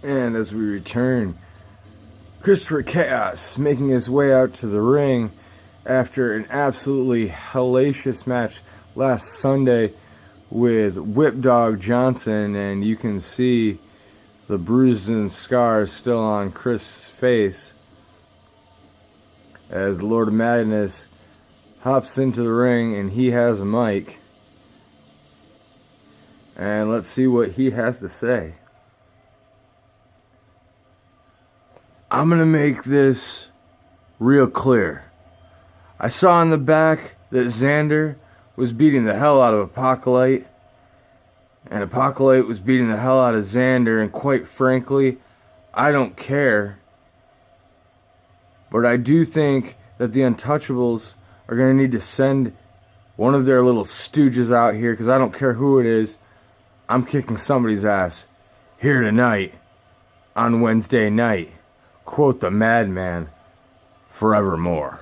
And as we return, Christopher Chaos making his way out to the ring after an absolutely hellacious match last Sunday with Whip Dog Johnson, and you can see the bruises and scars still on Chris' face as Lord of Madness hops into the ring and he has a mic. And let's see what he has to say. I'm going to make this real clear. I saw in the back that Xander was beating the hell out of Apocolight, and Apocolight was beating the hell out of Xander, and quite frankly, I don't care. But I do think that the Untouchables are going to need to send one of their little stooges out here, because I don't care who it is. I'm kicking somebody's ass here tonight on Wednesday night. Quote the madman, forevermore.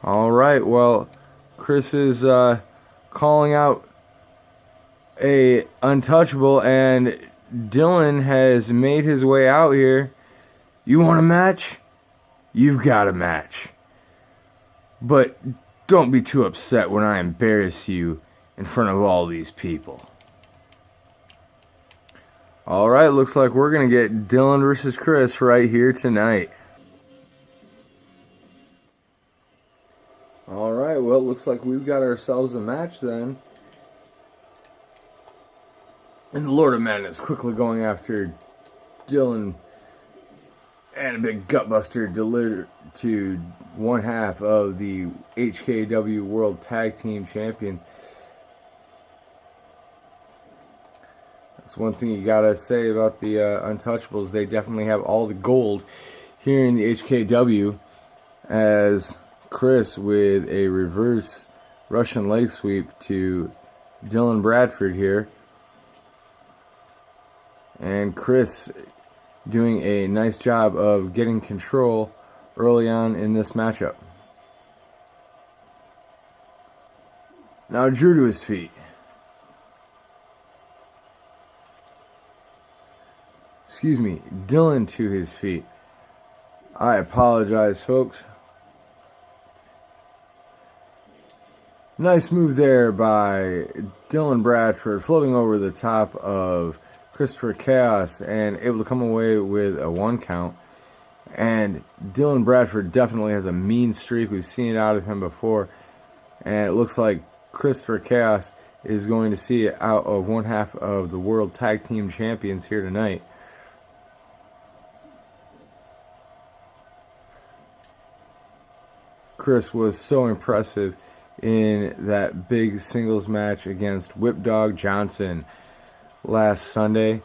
All right, well, Chris is calling out a Untouchable, and Dylan has made his way out here. You want a match? You've got a match. But don't be too upset when I embarrass you in front of all these people. Alright, looks like we're going to get Dylan versus Chris right here tonight. Alright, well, it looks like we've got ourselves a match then. And the Lord of Madness quickly going after Dylan, and a big gutbuster delivered to one half of the HKW World Tag Team Champions. That's one thing you gotta say about the Untouchables. They definitely have all the gold here in the HKW, as Chris with a reverse Russian leg sweep to Dylan Bradford here. And Chris doing a nice job of getting control early on in this matchup. Now Drew to his feet. Excuse me, Dylan to his feet. I apologize, folks. Nice move there by Dylan Bradford, floating over the top of Christopher Chaos and able to come away with a 1 count. And Dylan Bradford definitely has a mean streak. We've seen it out of him before. And it looks like Christopher Chaos is going to see it out of one half of the World Tag Team Champions here tonight. Chris was so impressive in that big singles match against Whip Dog Johnson last Sunday.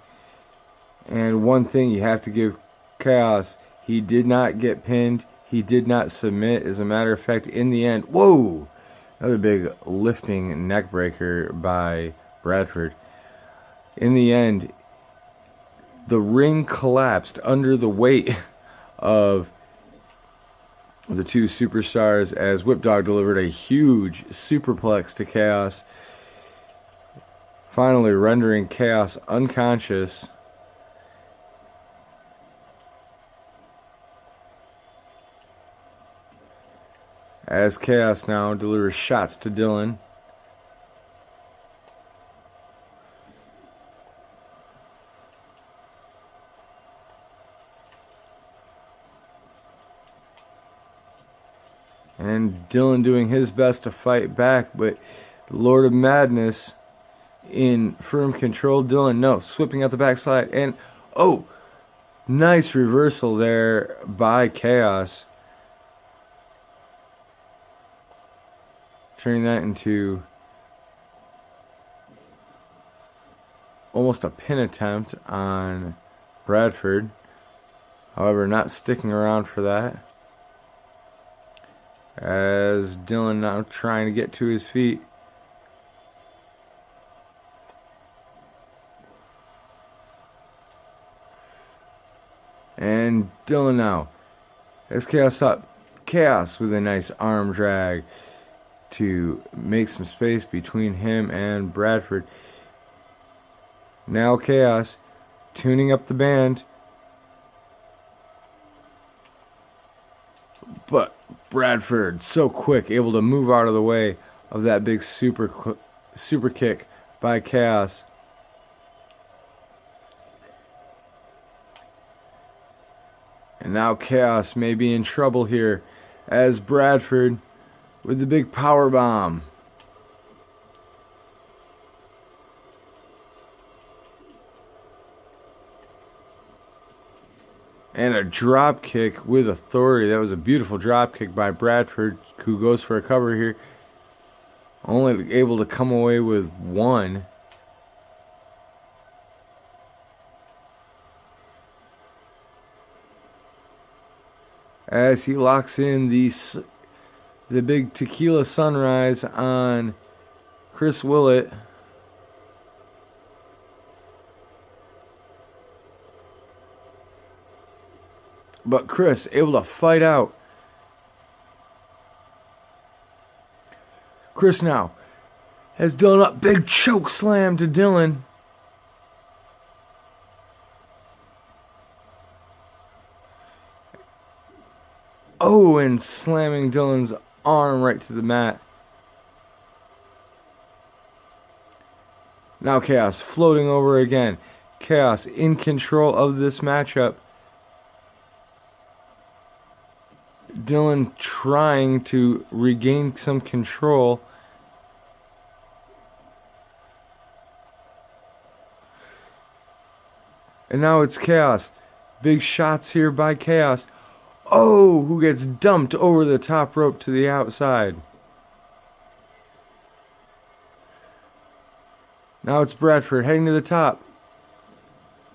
And one thing you have to give Chaos, he did not get pinned. He did not submit. As a matter of fact, in the end, whoa! Another big lifting neck breaker by Bradford. In the end, the ring collapsed under the weight of the two superstars as Whip Dog delivered a huge superplex to Chaos, finally rendering Chaos unconscious. As Chaos now delivers shots to Dylan. And Dylan doing his best to fight back, but the Lord of Madness in firm control. Dylan, no, sweeping out the backside. And, oh, nice reversal there by Chaos. Turning that into almost a pin attempt on Bradford. However, not sticking around for that. As Dylan now trying to get to his feet. And Dylan now has Chaos up. Chaos with a nice arm drag. to make some space between him and Bradford. Now Chaos tuning up the band. But Bradford, so quick, able to move out of the way of that big super kick by Chaos. And now Chaos may be in trouble here as Bradford with the big power bomb. And a drop kick with authority. That was a beautiful drop kick by Bradford, who goes for a cover here. Only able to come away with one. As he locks in the big tequila sunrise on Chris Willett. But Chris able to fight out. Chris now has Dylan up. Big choke slam to Dylan. Oh, and slamming Dylan's arm right to the mat. Now Chaos floating over again. Chaos in control of this matchup. Dylan trying to regain some control. And now it's Chaos. Big shots here by Chaos. Oh, who gets dumped over the top rope to the outside. Now it's Bradford heading to the top.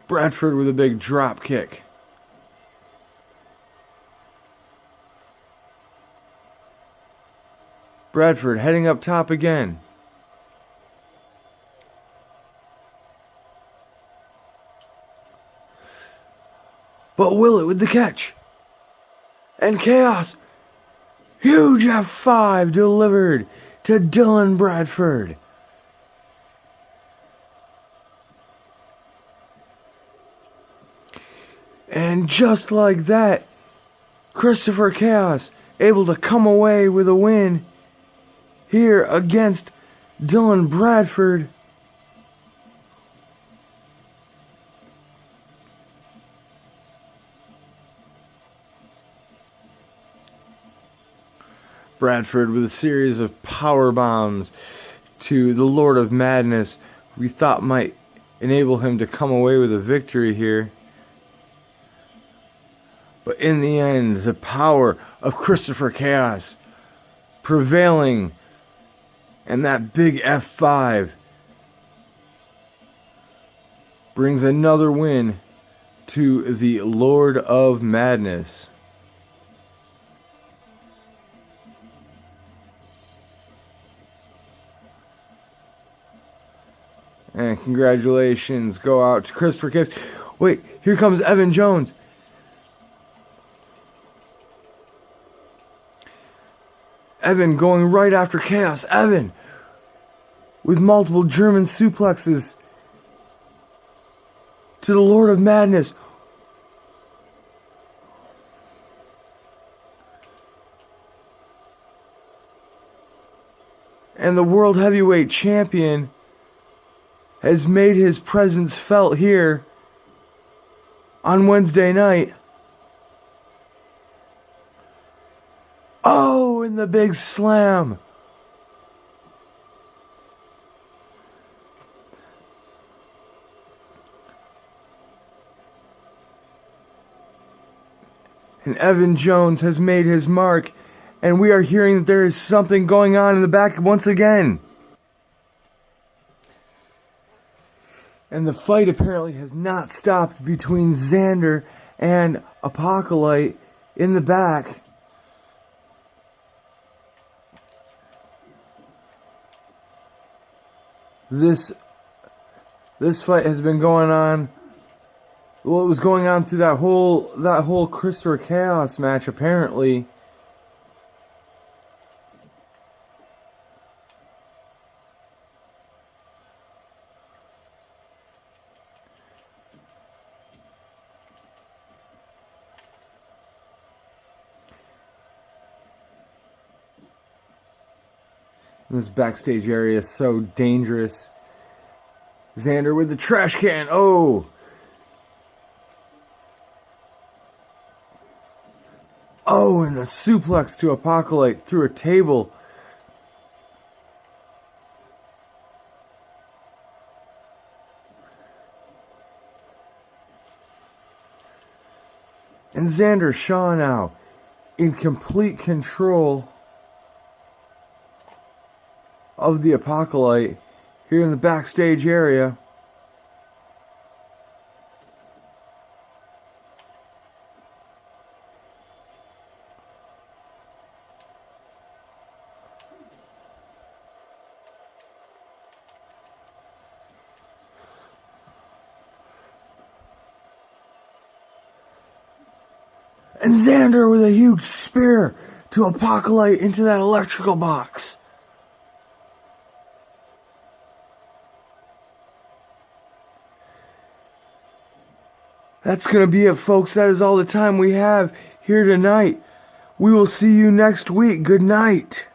Bradford with a big drop kick. Bradford heading up top again. But Willett with the catch. And Chaos. Huge F5 delivered to Dylan Bradford. And just like that, Christopher Chaos able to come away with a win here against Dylan Bradford. Bradford with a series of power bombs to the Lord of Madness we thought might enable him to come away with a victory here. But in the end, the power of Christopher Chaos prevailing, and that big F5 brings another win to the Lord of Madness. And congratulations go out to Christopher Chaos. Wait, here comes Evan Jones. Evan going right after Chaos. Evan with multiple German suplexes to the Lord of Madness. And the World Heavyweight Champion has made his presence felt here on Wednesday night. Oh, and the big slam. And Evan Jones has made his mark, and we are hearing that there is something going on in the back once again. And the fight apparently has not stopped between Xander and Apocolight in the back. This fight has been going on. Well, it was going on through that whole Christopher Chaos match apparently. This backstage area is so dangerous. Xander with the trash can. Oh! Oh, and a suplex to Apocolight through a table. And Xander Shan now in complete control of the Apocolight here in the backstage area. And Xander with a huge spear to Apocolight into that electrical box. That's going to be it, folks. That is all the time we have here tonight. We will see you next week. Good night.